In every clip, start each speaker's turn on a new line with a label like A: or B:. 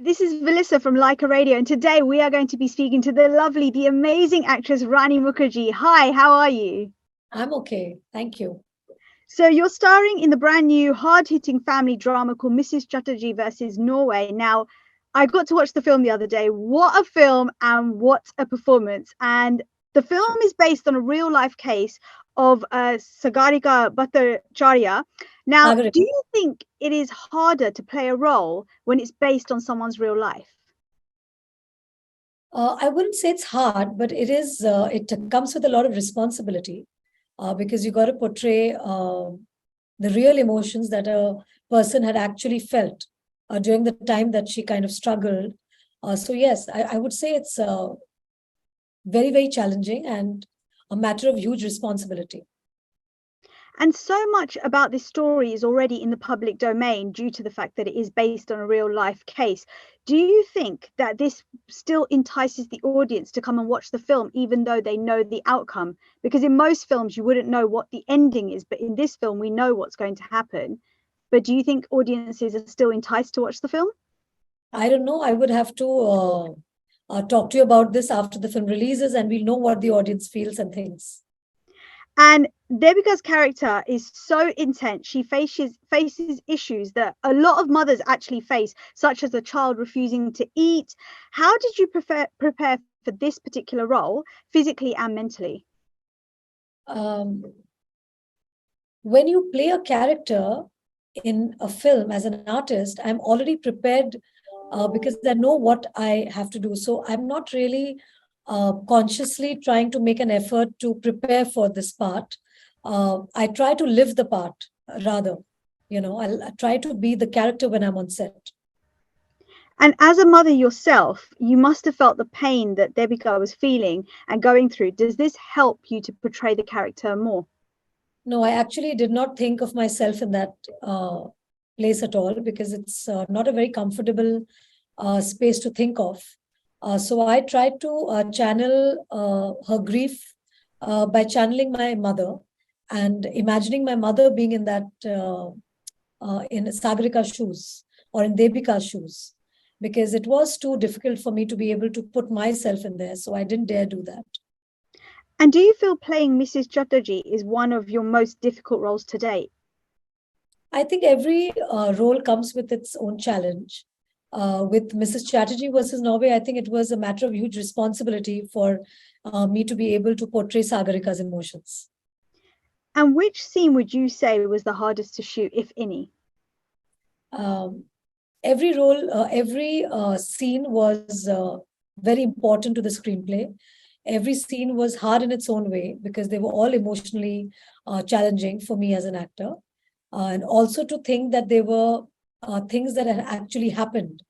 A: This is Vallisa from Lyca Radio, and today we are going to be speaking to the lovely, the amazing actress Rani Mukherjee. Hi, how are you?
B: I'm okay, thank you.
A: So you're starring in the brand new hard-hitting family drama called Mrs. Chatterjee Vs Norway. Now, I got to watch the film the other day. What a film and what a performance. And the film is based on a real-life case of Sagarika Bhattacharya. Now, do you think it is harder to play a role when it's based on someone's real life?
B: I wouldn't say it's hard, but it is. It comes with a lot of responsibility because you got to portray the real emotions that a person had actually felt during the time that she kind of struggled. So yes, I would say it's very, very challenging and a matter of huge responsibility.
A: And so much about this story is already in the public domain due to the fact that it is based on a real life case. Do you think that this still entices the audience to come and watch the film, even though they know the outcome? Because in most films, you wouldn't know what the ending is, but in this film, we know what's going to happen. But do you think audiences are still enticed to watch the film?
B: I don't know. I would have to talk to you about this after the film releases, and we'll know what the audience feels and thinks.
A: And Devika's character is so intense. She faces issues that a lot of mothers actually face, such as a child refusing to eat. How did you prepare for this particular role, physically and mentally?
B: When you play a character in a film as an artist, I'm already prepared because I know what I have to do. So I'm not really consciously trying to make an effort to prepare for this part. I try to live the part rather. I'll try to be the character when I'm on set.
A: And as a mother yourself, you must have felt the pain that Devika was feeling and going through. Does this help you to portray the character more?
B: No, I actually did not think of myself in that place at all because it's not a very comfortable space to think of. So I tried to channel her grief by channeling my mother and imagining my mother being in that in Sagarika's shoes or in Devika's shoes, because it was too difficult for me to be able to put myself in there. So I didn't dare do that.
A: And do you feel playing Mrs. Chatterjee is one of your most difficult roles to date?
B: I think every role comes with its own challenge. With Mrs. Chatterjee versus Norway, I think it was a matter of huge responsibility for me to be able to portray Sagarika's emotions.
A: And which scene would you say was the hardest to shoot, if any?
B: Every role, every scene was very important to the screenplay. Every scene was hard in its own way because they were all emotionally challenging for me as an actor. And also to think that they were things that had actually happened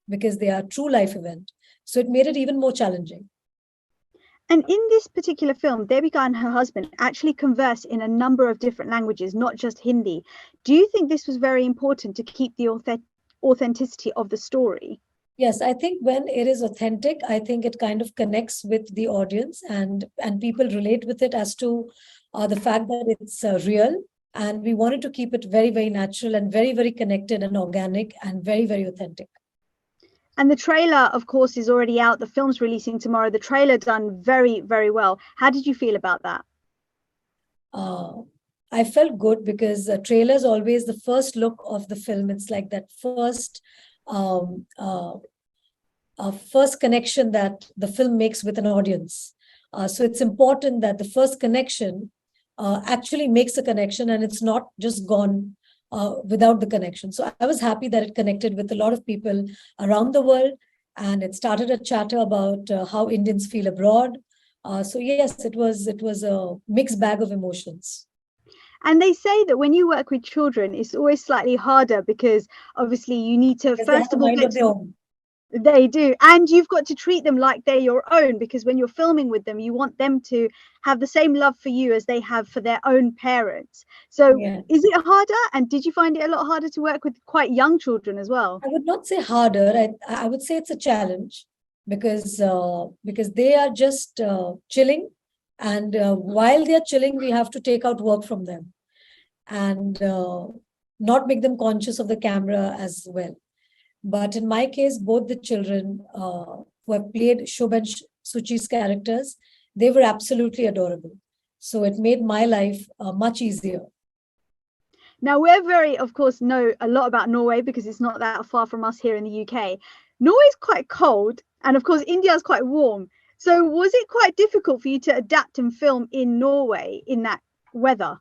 B: because they are true life event. So it made it even more challenging.
A: And in this particular film, Devika and her husband actually converse in a number of different languages, not just Hindi. Do you think this was very important to keep the authenticity of the story?
B: Yes, I think when it is authentic, I think it kind of connects with the audience and people relate with it as to the fact that it's real. And we wanted to keep it very, very natural and very, very connected and organic and very, very authentic.
A: And the trailer, of course, is already out. The film's releasing tomorrow. The trailer done very, very well. How did you feel about that?
B: I felt good because the trailer is always the first look of the film. It's like that first first connection that the film makes with an audience. So it's important that the first connection actually makes a connection and it's not just gone without the connection. So I was happy that it connected with a lot of people around the world and it started a chatter about how Indians feel abroad. So yes, it was a mixed bag of emotions.
A: And they say that when you work with children, it's always slightly harder because obviously you need to first of all get
B: their own.
A: They do. And you've got to treat them like they're your own, because when you're filming with them, you want them to have the same love for you as they have for their own parents. So Is it harder? And did you find it a lot harder to work with quite young children as well?
B: I would not say harder. I would say it's a challenge because they are just chilling. And while they're chilling, we have to take out work from them and not make them conscious of the camera as well. But in my case, both the children who have played Shubh and Suchi's characters, they were absolutely adorable. So it made my life much easier.
A: Now, we're very, of course, know a lot about Norway because it's not that far from us here in the UK. Norway's quite cold, and of course, India is quite warm. So was it quite difficult for you to adapt and film in Norway in that weather?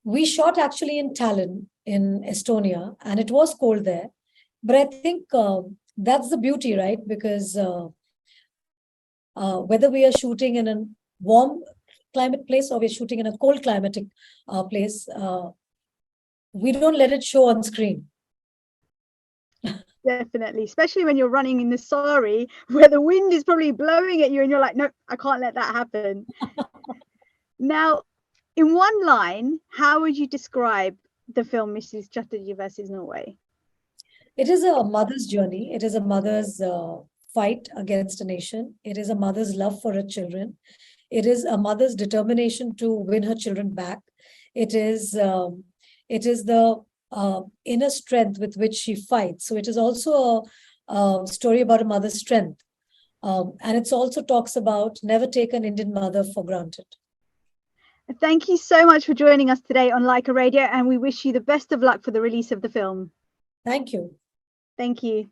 B: We shot actually in Tallinn in Estonia, and it was cold there. But I think that's the beauty, right? Because whether we are shooting in a warm climate place or we're shooting in a cold climatic place, we don't let it show on screen.
A: Definitely, especially when you're running in the sari where the wind is probably blowing at you and you're like, no, I can't let that happen. Now, in one line, how would you describe the film Mrs. Chatterjee Vs Norway?
B: It is a mother's journey. It is a mother's fight against a nation. It is a mother's love for her children. It is a mother's determination to win her children back. It is the inner strength with which she fights. So it is also a story about a mother's strength. And it also talks about never take an Indian mother for granted.
A: Thank you so much for joining us today on Lyca Radio, and we wish you the best of luck for the release of the film.
B: Thank you.
A: Thank you.